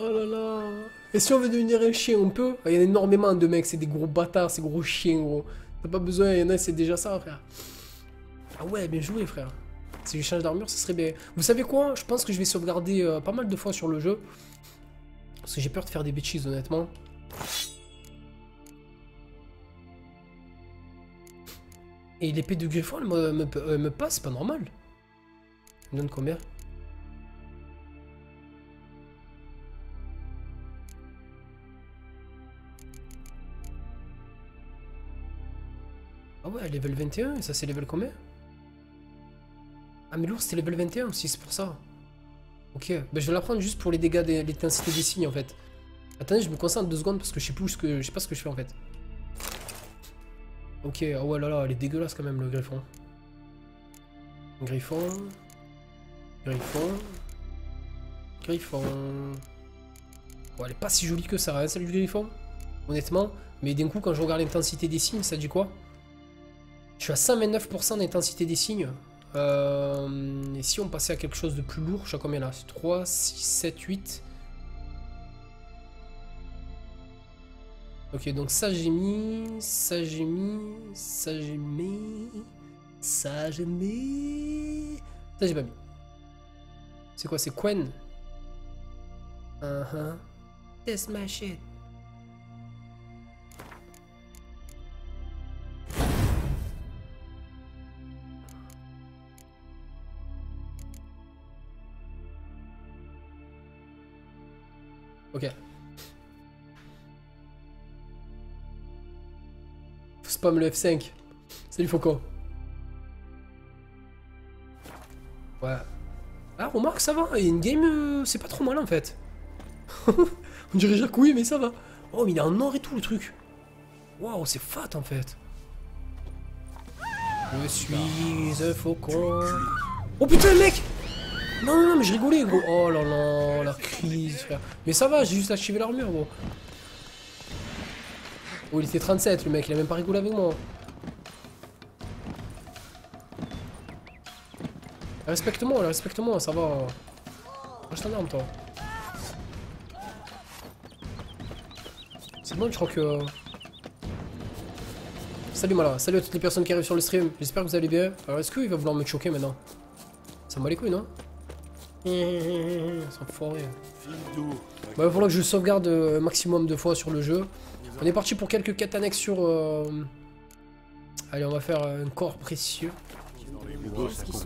Oh là là. Et si on veut devenir un chien, on peut? Il y en a énormément de mecs, c'est des gros bâtards, ces gros chiens, gros. T'as pas besoin, il y en a, c'est déjà ça, frère. Ah ouais, bien joué, frère. Si je change d'armure, ce serait bien. Vous savez quoi? Je pense que je vais sauvegarder pas mal de fois sur le jeu. Parce que j'ai peur de faire des bêtises, honnêtement. Et l'épée de Griffon, elle me passe, c'est pas normal. Elle me donne combien? Ah ouais, level 21, et ça c'est level combien? Ah mais l'ours c'était level 21 aussi, c'est pour ça. Ok, bah, je vais la prendre juste pour les dégâts de l'intensité des signes en fait. Attendez, je me concentre 2 secondes parce que je sais plus je sais pas ce que je fais en fait. Ok, ah ouais là là, elle est dégueulasse quand même le griffon. Griffon. Griffon. Griffon. Bon, elle est pas si jolie que ça, hein, celle du griffon. Honnêtement. Mais d'un coup, quand je regarde l'intensité des signes, ça dit quoi? Je suis à 129% d'intensité des signes. Et si on passait à quelque chose de plus lourd, je sais combien là? 3, 6, 7, 8. Ok, donc ça j'ai mis, ça j'ai mis, ça j'ai mis, ça j'ai mis, ça j'ai pas mis. C'est quoi? C'est Quen? That's my shit. Ok. Faut spam le F5. Salut Faucon. Ouais. Ah, remarque, ça va. Il y a une game, c'est pas trop mal en fait. On dirait Jacouille, mais ça va. Oh, mais il est en or et tout le truc. Waouh, c'est fat en fait. Je suis un faucon. Oh putain, mec! Non, non, non, mais je rigolais, gros. Oh là là, la crise, frère. Mais ça va, j'ai juste activé l'armure, gros. Oh, il était 37, le mec, il a même pas rigolé avec moi. Respecte-moi, ça va. Lâche ton arme, toi. C'est bon, je crois que... Salut, Mala. Salut à toutes les personnes qui arrivent sur le stream. J'espère que vous allez bien. Alors, est-ce qu'il va vouloir me choquer maintenant? Ça me bat les couilles, non? C'est enfoiré. Bah, il va falloir que je sauvegarde un maximum de fois sur le jeu. On est parti pour quelques quêtes annexes sur... Allez, on va faire un corps précieux.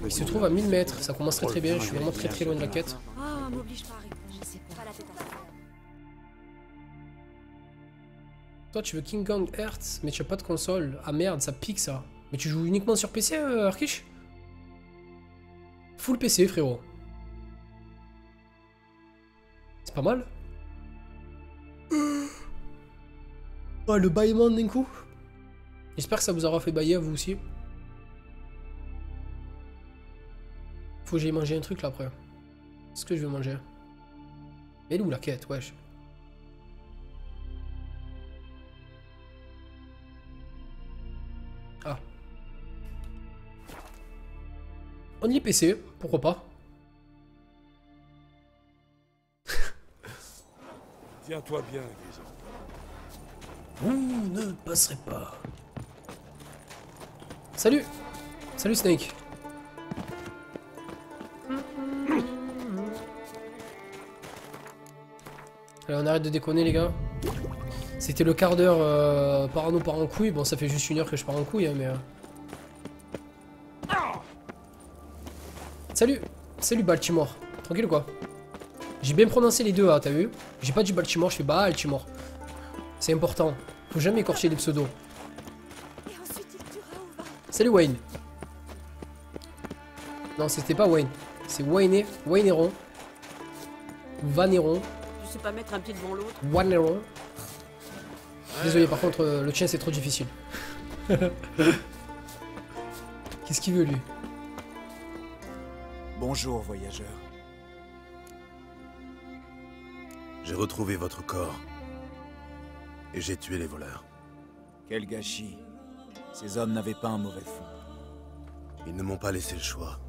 Il se trouve à 1000 mètres. Ça commence très bien. Je suis vraiment très loin de la quête. Ah, m'oblige pas à répondre, je sais pas la tête à faire. Toi, tu veux King Kong Earth, mais tu as pas de console. Ah merde, ça pique ça. Mais tu joues uniquement sur PC, Arkish? Full PC, frérot. C'est pas mal. Oh, le bâillement d'un coup. J'espère que ça vous aura fait bailler à vous aussi. Faut que j'aille manger un truc là après. Qu'est-ce que je vais manger? Elle est où la quête, wesh? Ah. Only PC, pourquoi pas? Tiens-toi bien, Grison. Vous ne passerez pas. Salut! Salut Snake! Allez, on arrête de déconner les gars. C'était le quart d'heure parano part en couille. Bon, ça fait juste 1 heure que je pars en couille, hein, mais... Salut! Salut Baltimore. Tranquille ou quoi? J'ai bien prononcé les deux A, t'as vu? J'ai pas dit Baltimore, je fais Baltimore. C'est important. Faut jamais écorcher les pseudos. Salut Wayne. Non, c'était pas Wayne. C'est Wayne. Wayneron. Vaneron. Je sais pas mettre un pied devant l'autre. Waneron. Désolé, par contre, le tien c'est trop difficile. Qu'est-ce qu'il veut lui? Bonjour, voyageur. J'ai retrouvé votre corps. Et j'ai tué les voleurs. Quel gâchis. Ces hommes n'avaient pas un mauvais fond. Ils ne m'ont pas laissé le choix.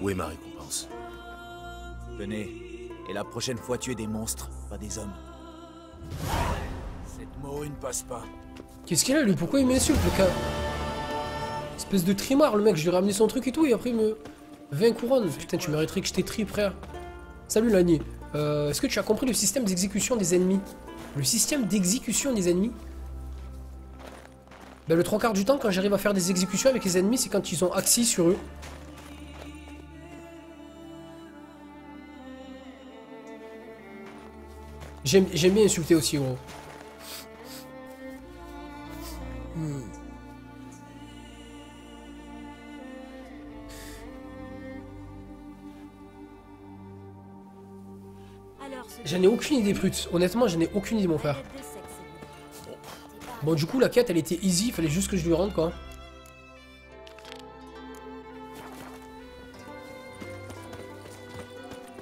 Où est ma récompense? Tenez, Et la prochaine fois, tuer des monstres, pas des hommes. Cette morue ne passe pas. Qu'est-ce qu'il a lui? Pourquoi il m'insulte le cas? Espèce de trimard le mec, je lui ai ramené son truc et tout et après il me... 20 couronnes. Putain, tu mériterais que je t'étrie, frère. Salut Lani. Est-ce que tu as compris le système d'exécution des ennemis? Le système d'exécution des ennemis? Ben, le 3/4 du temps, quand j'arrive à faire des exécutions avec les ennemis, c'est quand ils ont axis sur eux. J'aime bien insulter aussi, gros. J'en ai aucune idée, Prut. Honnêtement, j'en ai aucune idée, mon frère. Bon, du coup, la quête, elle était easy. Il fallait juste que je lui rende, quoi.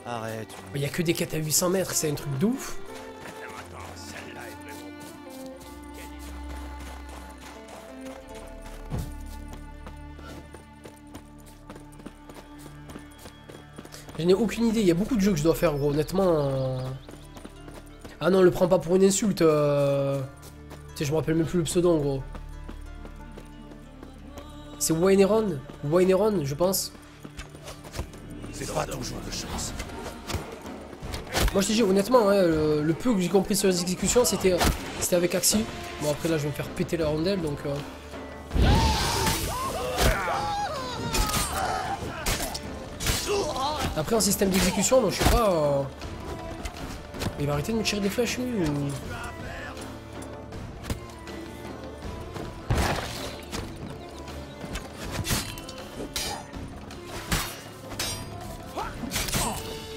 Arrête. Il y a que des quêtes à 800 mètres. C'est un truc de ouf. Je n'ai aucune idée, il y a beaucoup de jeux que je dois faire, gros, honnêtement. Ah non, le prends pas pour une insulte. Tu sais, je me rappelle même plus le pseudo, en gros. C'est Waineron, je pense. C'est pas toujours de chance. Moi, je te dis, honnêtement, hein, le peu que j'ai compris sur les exécutions, c'était avec Axie. Bon, après, là, je vais me faire péter la rondelle, donc... Après, en système d'exécution, donc je sais pas... Il va arrêter de me tirer des flèches, lui, ou...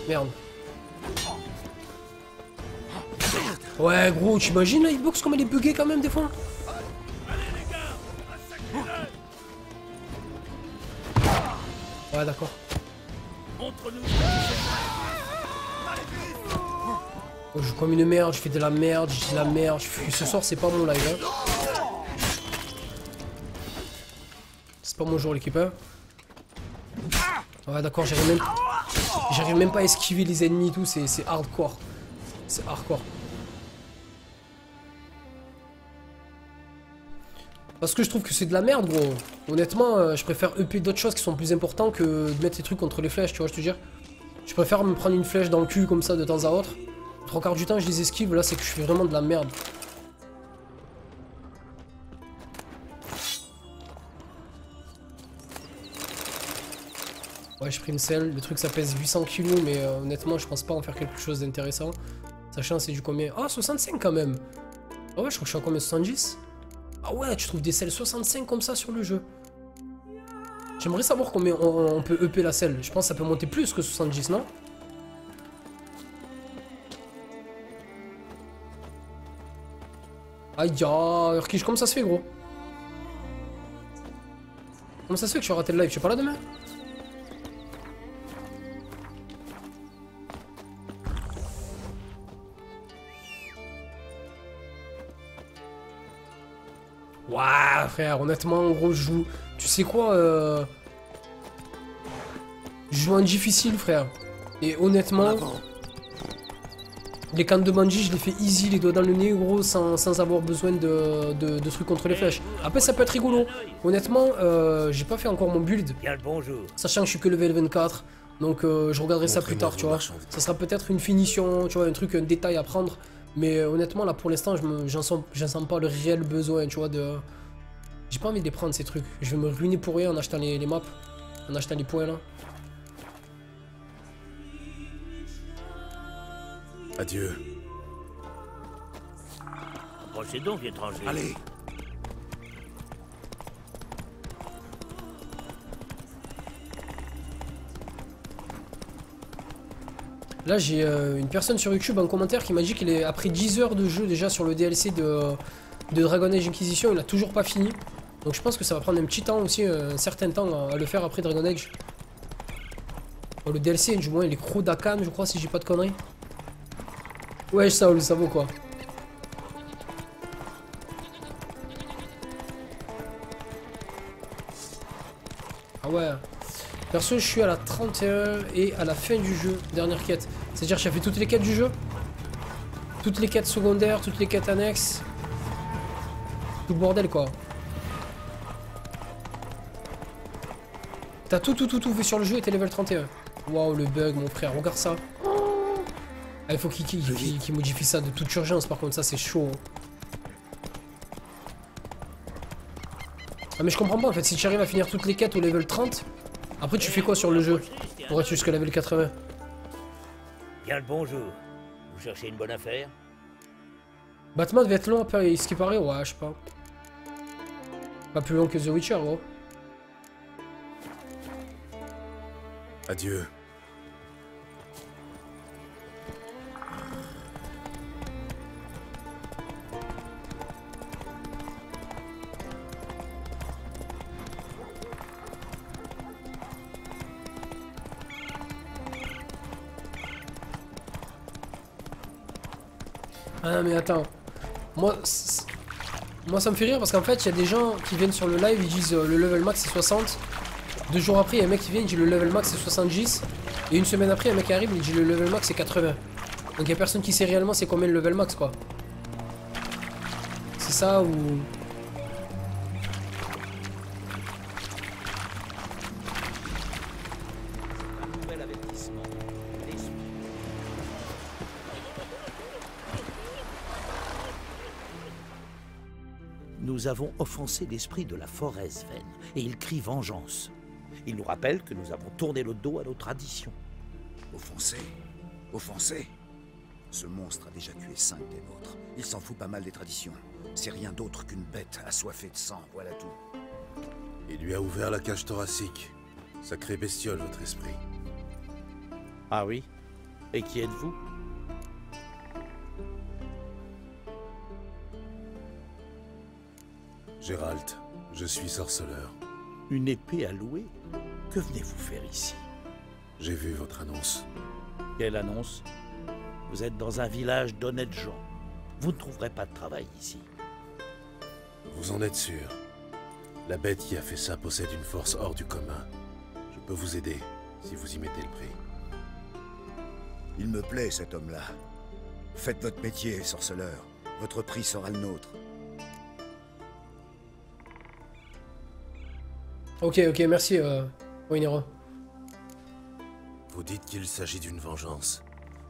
Merde. Ouais, gros, t'imagines la hitbox comme elle est buggée quand même, des fois? Ouais, d'accord. Oh, je joue comme une merde, je fais de la merde, je dis de la merde. Ce soir, c'est pas mon live. Hein. C'est pas mon jour, l'équipe. Hein. Ouais, d'accord, j'arrive même pas à esquiver les ennemis et tout. C'est hardcore. C'est hardcore. Parce que je trouve que c'est de la merde, gros. Honnêtement, je préfère EP d'autres choses qui sont plus importantes que de mettre ces trucs contre les flèches, tu vois, je te dis. Je préfère me prendre une flèche dans le cul comme ça de temps à autre. 3/4 du temps, je les esquive. Là, c'est que je fais vraiment de la merde. Ouais, je prime celle. Le truc, ça pèse 800 kg, mais honnêtement, je pense pas en faire quelque chose d'intéressant. Sachant, c'est du combien? Ah, 65 quand même. Ah ouais, je crois que je suis à combien? 70? Ah ouais, tu trouves des selles 65 comme ça sur le jeu. J'aimerais savoir combien on peut EP la selle. Je pense que ça peut monter plus que 70, non? Aïe, Urkish, comment ça se fait, gros? Comment ça se fait que tu as raté le live? Tu es pas là demain? Waouh, frère, honnêtement, en gros, je joue... Tu sais quoi, je joue en difficile, frère. Et honnêtement... Les cannes de Bungie, je les fais easy, les doigts dans le nez, gros, sans avoir besoin de trucs contre les flèches. Après, ça peut être rigolo. Honnêtement, j'ai pas fait encore mon build. Sachant que je suis que level 24. Donc, je regarderai ça plus tard, tu vois. Ça sera peut-être une finition, tu vois, un truc, un détail à prendre. Mais honnêtement, là, pour l'instant, j'en sens pas le réel besoin, tu vois, de... J'ai pas envie de les prendre, ces trucs. Je vais me ruiner pour rien en achetant les maps. En achetant les points, là. Adieu. Approchez donc, étranger. Allez. Là, j'ai une personne sur YouTube en commentaire qui m'a dit qu'il est après 10 heures de jeu déjà sur le DLC de Dragon Age Inquisition, il a toujours pas fini. Donc je pense que ça va prendre un petit temps aussi, un certain temps à le faire après Dragon Age. Bon, le DLC, du moins, il est Crow d'Akan, je crois, si j'ai pas de conneries. Ouais, ça vaut quoi. Ah ouais. Perso, je suis à la 31 et à la fin du jeu, dernière quête. C'est-à-dire j'ai fait toutes les quêtes du jeu. Toutes les quêtes secondaires, toutes les quêtes annexes. Tout le bordel quoi. T'as tout fait sur le jeu et t'es level 31. Waouh le bug mon frère, regarde ça. Ah, il faut qu'il modifie ça de toute urgence par contre, ça c'est chaud. Ah mais je comprends pas en fait, si tu arrives à finir toutes les quêtes au level 30, après tu fais quoi sur le jeu pour être jusqu'à level 80? Bien le bonjour. Vous cherchez une bonne affaire? Batman devait être long après ce qui paraît, ouais je sais pas. Pas plus long que The Witcher gros. Adieu. Ah mais attends, moi ça me fait rire parce qu'en fait il y a des gens qui viennent sur le live, ils disent le level max c'est 60. 2 jours après il y a un mec qui vient, il dit le level max c'est 70. Et une semaine après un mec qui arrive, il dit le level max c'est 80. Donc il y a personne qui sait réellement c'est combien le level max quoi. C'est ça ou... Nous avons offensé l'esprit de la forêt Sven, et il crie vengeance. Il nous rappelle que nous avons tourné le dos à nos traditions. Offensé? Offensé? Ce monstre a déjà tué 5 des nôtres. Il s'en fout pas mal des traditions. C'est rien d'autre qu'une bête assoiffée de sang, voilà tout. Il lui a ouvert la cage thoracique. Sacrée bestiole, votre esprit. Ah oui? Et qui êtes-vous? Gérald, je suis sorceleur. Une épée à louer? Que venez-vous faire ici? J'ai vu votre annonce. Quelle annonce? Vous êtes dans un village d'honnêtes gens. Vous ne trouverez pas de travail ici. Vous en êtes sûr? La bête qui a fait ça possède une force hors du commun. Je peux vous aider, si vous y mettez le prix. Il me plaît, cet homme-là. Faites votre métier, sorceleur. Votre prix sera le nôtre. Ok, merci Winero. Vous dites qu'il s'agit d'une vengeance.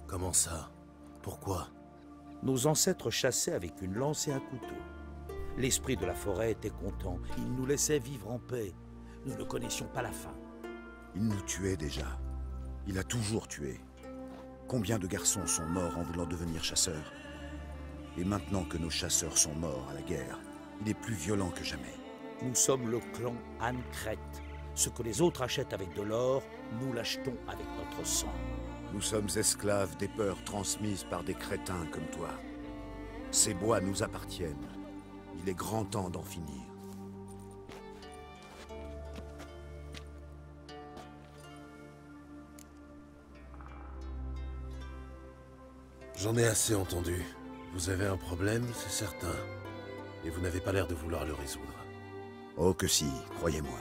Comment ça? Pourquoi? Nos ancêtres chassaient avec une lance et un couteau. L'esprit de la forêt était content. Il nous laissait vivre en paix. Nous ne connaissions pas la fin. Il nous tuait déjà. Il a toujours tué. Combien de garçons sont morts en voulant devenir chasseurs? Et maintenant que nos chasseurs sont morts à la guerre, il est plus violent que jamais. Nous sommes le clan Ancret. Ce que les autres achètent avec de l'or, nous l'achetons avec notre sang. Nous sommes esclaves des peurs transmises par des crétins comme toi. Ces bois nous appartiennent. Il est grand temps d'en finir. J'en ai assez entendu. Vous avez un problème, c'est certain. Et vous n'avez pas l'air de vouloir le résoudre. Oh que si, croyez-moi.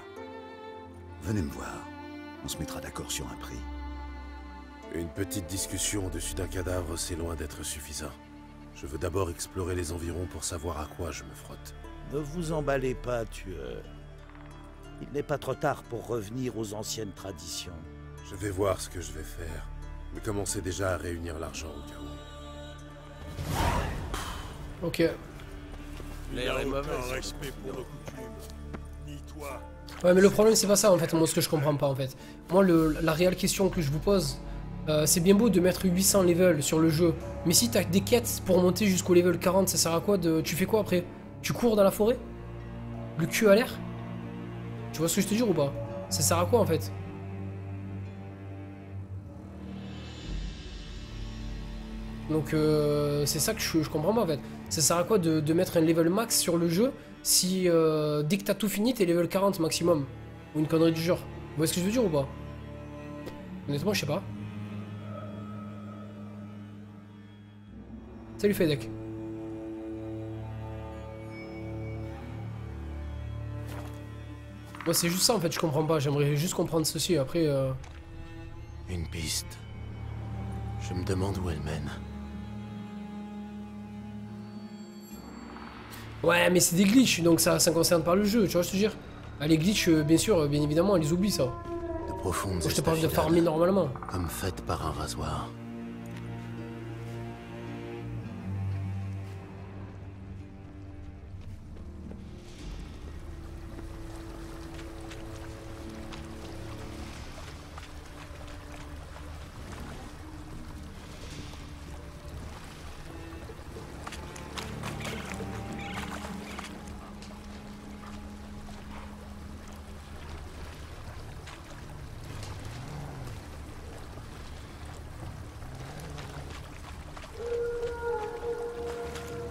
Venez me voir. On se mettra d'accord sur un prix. Une petite discussion au-dessus d'un cadavre, c'est loin d'être suffisant. Je veux d'abord explorer les environs pour savoir à quoi je me frotte. Ne vous emballez pas, tueur. Il n'est pas trop tard pour revenir aux anciennes traditions. Je vais voir ce que je vais faire. Mais commencez déjà à réunir l'argent au cas où. Ok. L'air est mauvais. Respect pour nos coutumes. Ni toi. Ouais mais le problème c'est pas ça en fait, moi ce que je comprends pas en fait. Moi la réelle question que je vous pose, c'est bien beau de mettre 800 levels sur le jeu, mais si t'as des quêtes pour monter jusqu'au level 40, ça sert à quoi de... Tu fais quoi après? Tu cours dans la forêt? Le cul à l'air? Tu vois ce que je te dis ou pas? Ça sert à quoi en fait? Donc c'est ça que je comprends pas en fait. Ça sert à quoi de mettre un level max sur le jeu si dès que t'as tout fini t'es level 40 maximum? Ou une connerie du genre. Vous voyez ce que je veux dire ou pas? Honnêtement je sais pas. Salut Fedek. Moi c'est juste ça en fait, je comprends pas. J'aimerais juste comprendre ceci après... Une piste. Je me demande où elle mène. Ouais, mais c'est des glitches, donc ça concerne pas le jeu, tu vois, je te dire. Ah, les glitches, bien sûr, bien évidemment, ils oublient ça. De profondes Moi, je te parle de estafilades, farmer normalement. comme faites par un rasoir.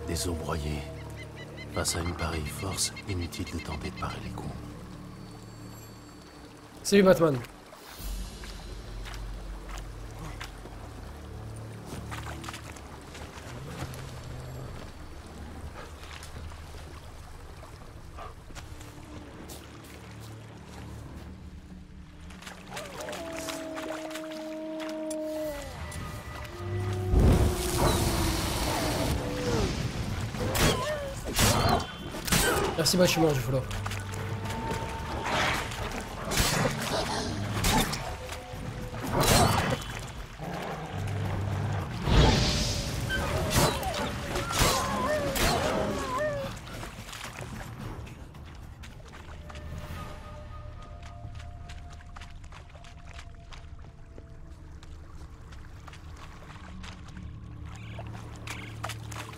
Des os broyés. Face à une pareille force, inutile de tenter de parer les coups. Salut Batman. Merci, moi je suis mort du follow.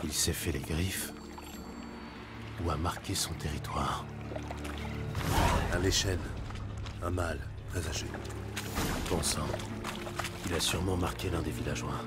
Il s'est fait les griffes ou a marqué son territoire. Un Leshen, un mâle, très âgé. Bon sang, il a sûrement marqué l'un des villageois.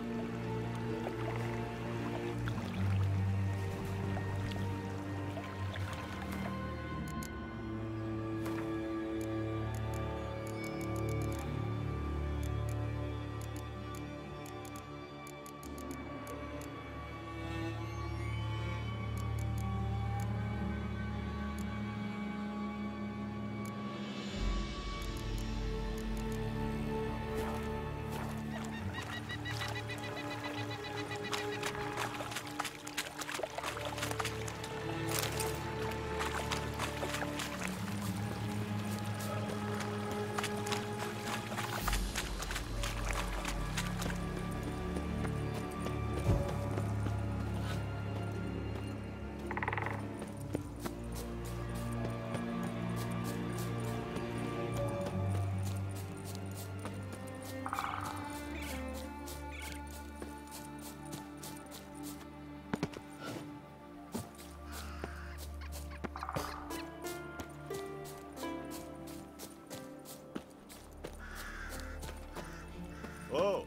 Oh!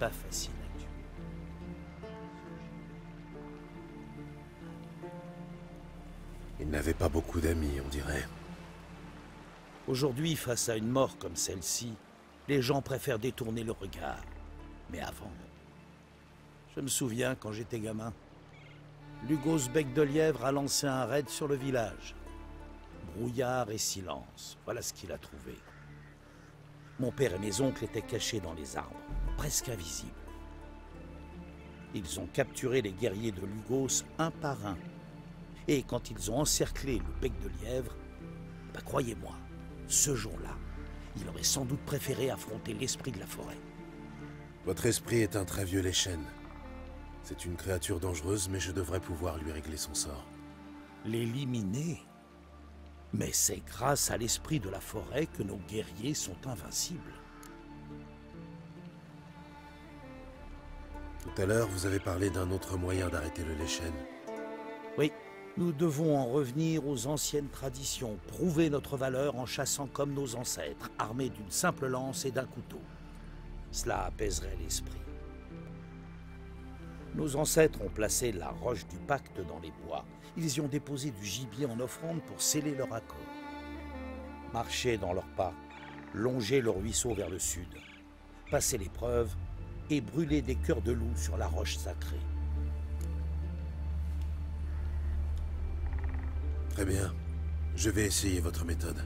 Pas facile à tuer. Il n'avait pas beaucoup d'amis, on dirait. Aujourd'hui, face à une mort comme celle-ci, les gens préfèrent détourner le regard. Mais avant, je me souviens quand j'étais gamin, Lugos Bec de Lièvre a lancé un raid sur le village. Brouillard et silence, voilà ce qu'il a trouvé. Mon père et mes oncles étaient cachés dans les arbres, presque invisibles. Ils ont capturé les guerriers de Lugos un par un. Et quand ils ont encerclé le Bec de Lièvre, bah croyez-moi, ce jour-là, il aurait sans doute préféré affronter l'esprit de la forêt. Votre esprit est un très vieux Leshen. C'est une créature dangereuse, mais je devrais pouvoir lui régler son sort. L'éliminer? Mais c'est grâce à l'esprit de la forêt que nos guerriers sont invincibles. Tout à l'heure, vous avez parlé d'un autre moyen d'arrêter le Leshen. Oui, nous devons en revenir aux anciennes traditions, prouver notre valeur en chassant comme nos ancêtres, armés d'une simple lance et d'un couteau. Cela apaiserait l'esprit. Nos ancêtres ont placé la roche du pacte dans les bois. Ils y ont déposé du gibier en offrande pour sceller leur accord. Marcher dans leurs pas, longer le ruisseau vers le sud, passer l'épreuve et brûler des cœurs de loup sur la roche sacrée. Très bien. Je vais essayer votre méthode.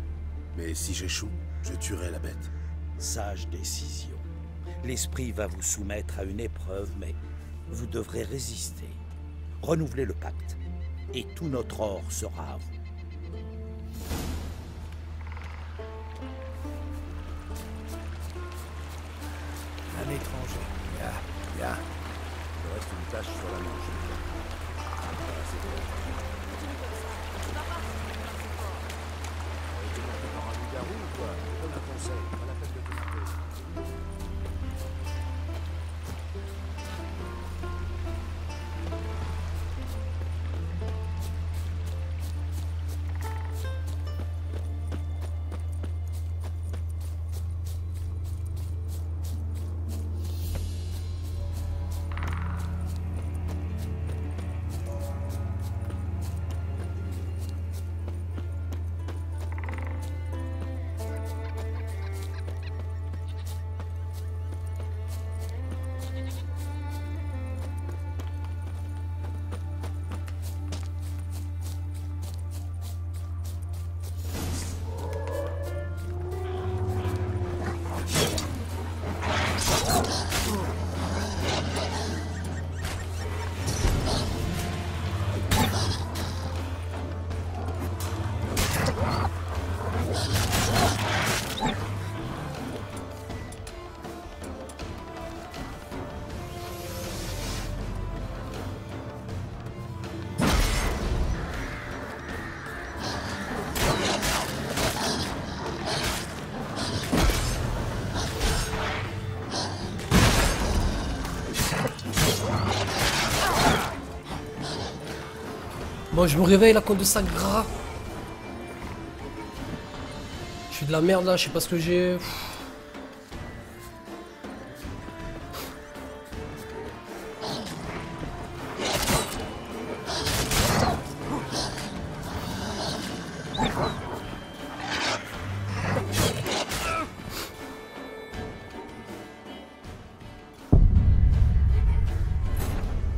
Mais si j'échoue, je tuerai la bête. Sage décision. L'esprit va vous soumettre à une épreuve, mais vous devrez résister. Renouvelez le pacte, et tout notre or sera à vous. Un étranger. Bien. Il reste une tâche sur la manche. Bon, je me réveille là contre de ça gras. Je suis de la merde là, je sais pas ce que j'ai.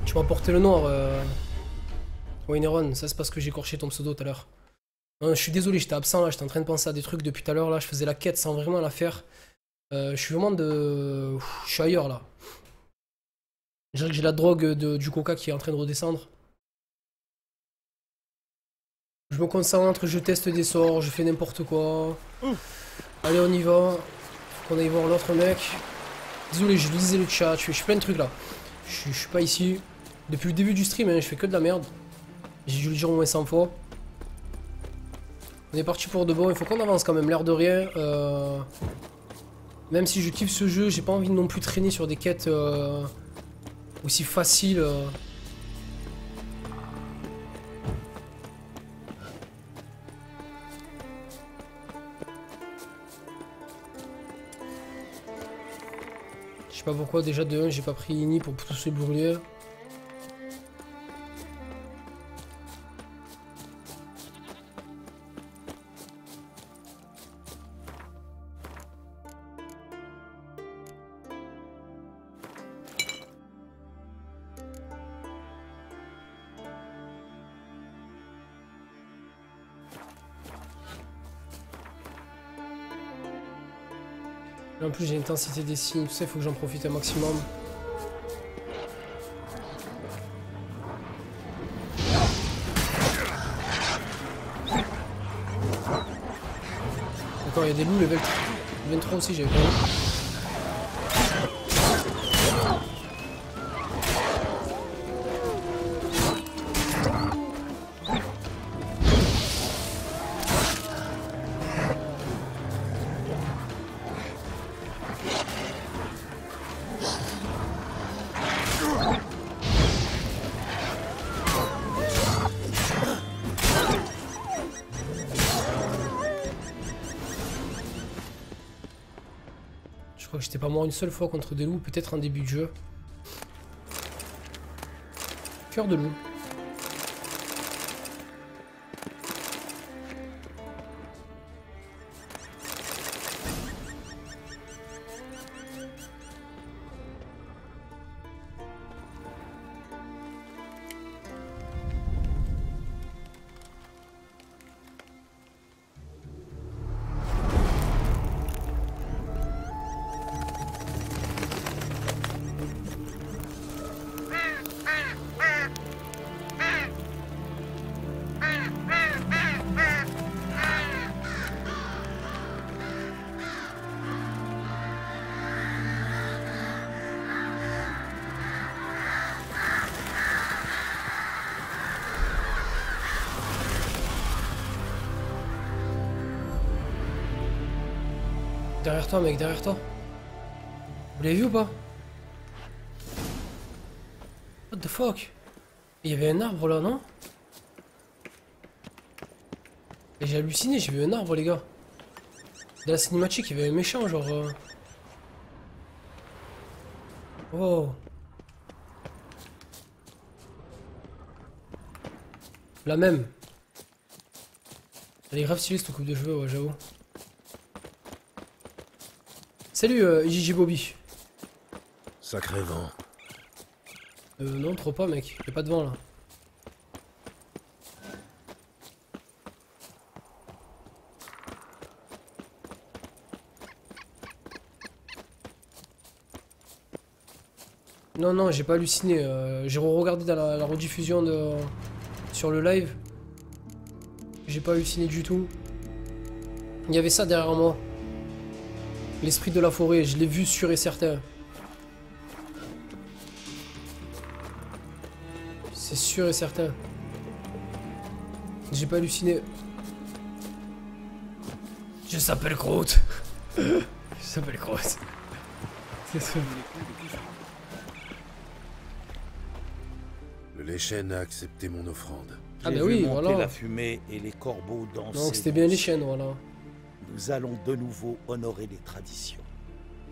Tu m'as porté le noir. Wayneron, ça c'est parce que j'ai écorché ton pseudo tout à l'heure. Je suis désolé, j'étais absent là, j'étais en train de penser à des trucs depuis tout à l'heure là, je faisais la quête sans vraiment la faire. Je suis vraiment de... Je suis ailleurs là. Je dirais que j'ai la drogue du coca qui est en train de redescendre. Je me concentre, je teste des sorts, je fais n'importe quoi. Allez, on y va. Faut qu'on aille voir l'autre mec. Désolé, je lisais le chat, je fais plein de trucs là. Je suis pas ici. Depuis le début du stream, hein, je fais que de la merde. J'ai dû le dire au moins 100 fois. On est parti pour de bon, il faut qu'on avance quand même, l'air de rien. Même si je kiffe ce jeu, j'ai pas envie de non plus traîner sur des quêtes aussi faciles. Je sais pas pourquoi déjà de 1 j'ai pas pris Ini pour tous se brûler. Là, en plus j'ai l'intensité des signes, tout ça, il faut que j'en profite un maximum. D'accord, il y a des loups level 23 aussi, j'avais pas vu. Je crois que j'étais pas mort une seule fois contre des loups, peut-être en début de jeu. Cœur de loup. Derrière toi, mec, derrière toi. Vous l'avez vu ou pas? What the fuck? Il y avait un arbre là, non? Et j'ai halluciné, j'ai vu un arbre, les gars. Dans la cinématique, il y avait un méchant, genre... Oh. La même. Elle est grave stylée cette coupe de cheveux, ouais, j'avoue. Salut, Gigi Bobby. Sacré vent. Non, trop pas, mec. Y'a pas de vent, là. Non, non, j'ai pas halluciné. J'ai regardé dans la rediffusion sur le live. J'ai pas halluciné du tout. Il y avait ça derrière moi. L'esprit de la forêt, je l'ai vu sûr et certain. C'est sûr et certain. J'ai pas halluciné. Je s'appelle Groot. Je s'appelle Groot. C'est ça. Le Léchen a accepté mon offrande. Ah J'ai bah vu oui, monter voilà. la fumée et les corbeaux danser. Donc c'était bien les chaînes, voilà. Nous allons de nouveau honorer les traditions.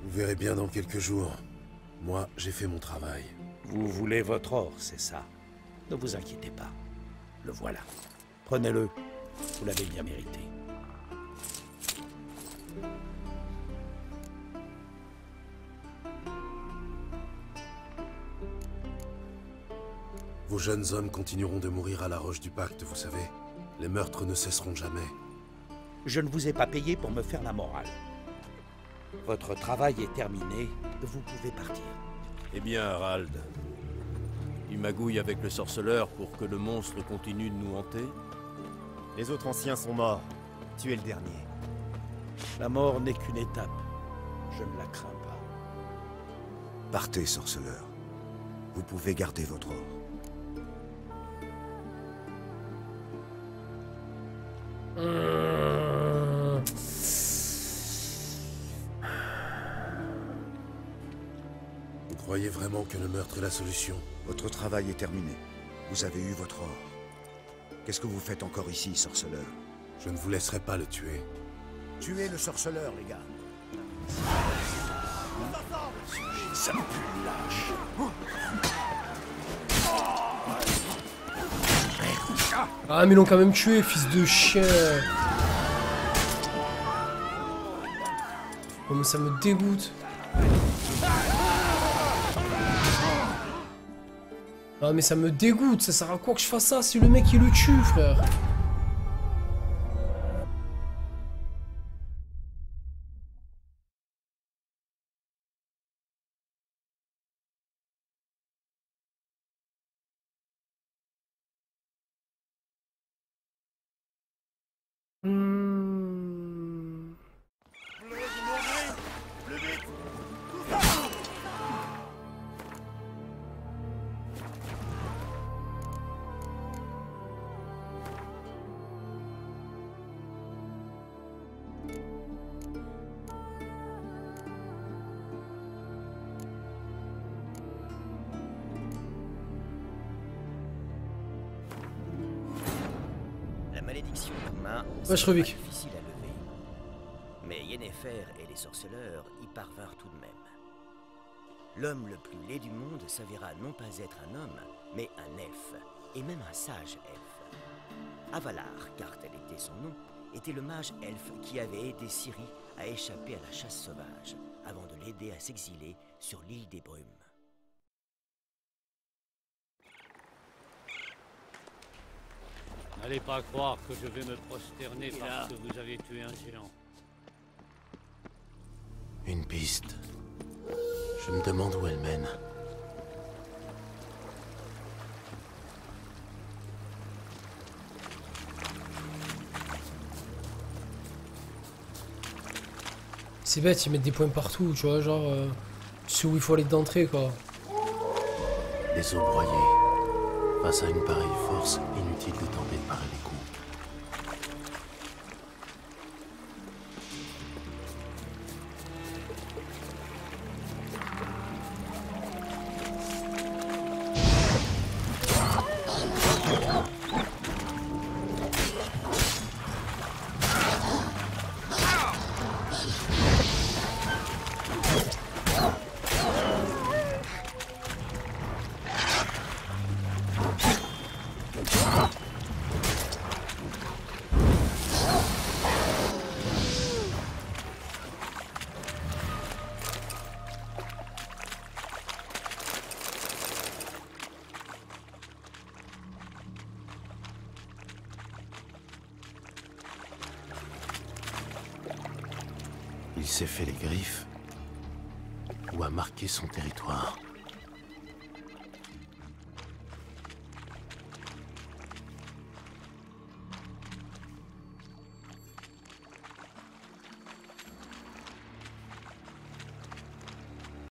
Vous verrez bien dans quelques jours. Moi, j'ai fait mon travail. Vous voulez votre or, c'est ça? Ne vous inquiétez pas. Le voilà. Prenez-le. Vous l'avez bien mérité. Vos jeunes hommes continueront de mourir à la roche du pacte, vous savez. Les meurtres ne cesseront jamais. Je ne vous ai pas payé pour me faire la morale. Votre travail est terminé. Vous pouvez partir. Eh bien, Harald, tu magouilles avec le sorceleur pour que le monstre continue de nous hanter? Les autres anciens sont morts. Tu es le dernier. La mort n'est qu'une étape. Je ne la crains pas. Partez, sorceleur. Vous pouvez garder votre or. Vous croyez vraiment que le meurtre est la solution? Votre travail est terminé. Vous avez eu votre or. Qu'est-ce que vous faites encore ici, sorceleur? Je ne vous laisserai pas le tuer. Tuez le sorceleur, les gars. Ça pue le lâche. Ah mais ils l'ont quand même tué, fils de chien. Oh mais ça me dégoûte. Ah mais ça me dégoûte, ça sert à quoi que je fasse ça si le mec il le tue, frère? La malédiction d'Uma, Ouais, je c'est Rubik. pas difficile à lever. Mais Yennefer et les sorceleurs y parvinrent tout de même. L'homme le plus laid du monde s'avéra non pas être un homme, mais un elfe, et même un sage elfe. Avalar, car tel était son nom, était le mage elfe qui avait aidé Ciri à échapper à la chasse sauvage, avant de l'aider à s'exiler sur l'île des Brumes. N'allez pas croire que je vais me prosterner parce que vous avez tué un géant. Une piste. Je me demande où elle mène. C'est bête, ils mettent des points partout, tu vois, genre... tu sais où il faut aller d'entrée, quoi. Les eaux broyées. Face à une pareille force, inutile de tenter de parer les coups. Il s'est fait les griffes ou a marqué son territoire.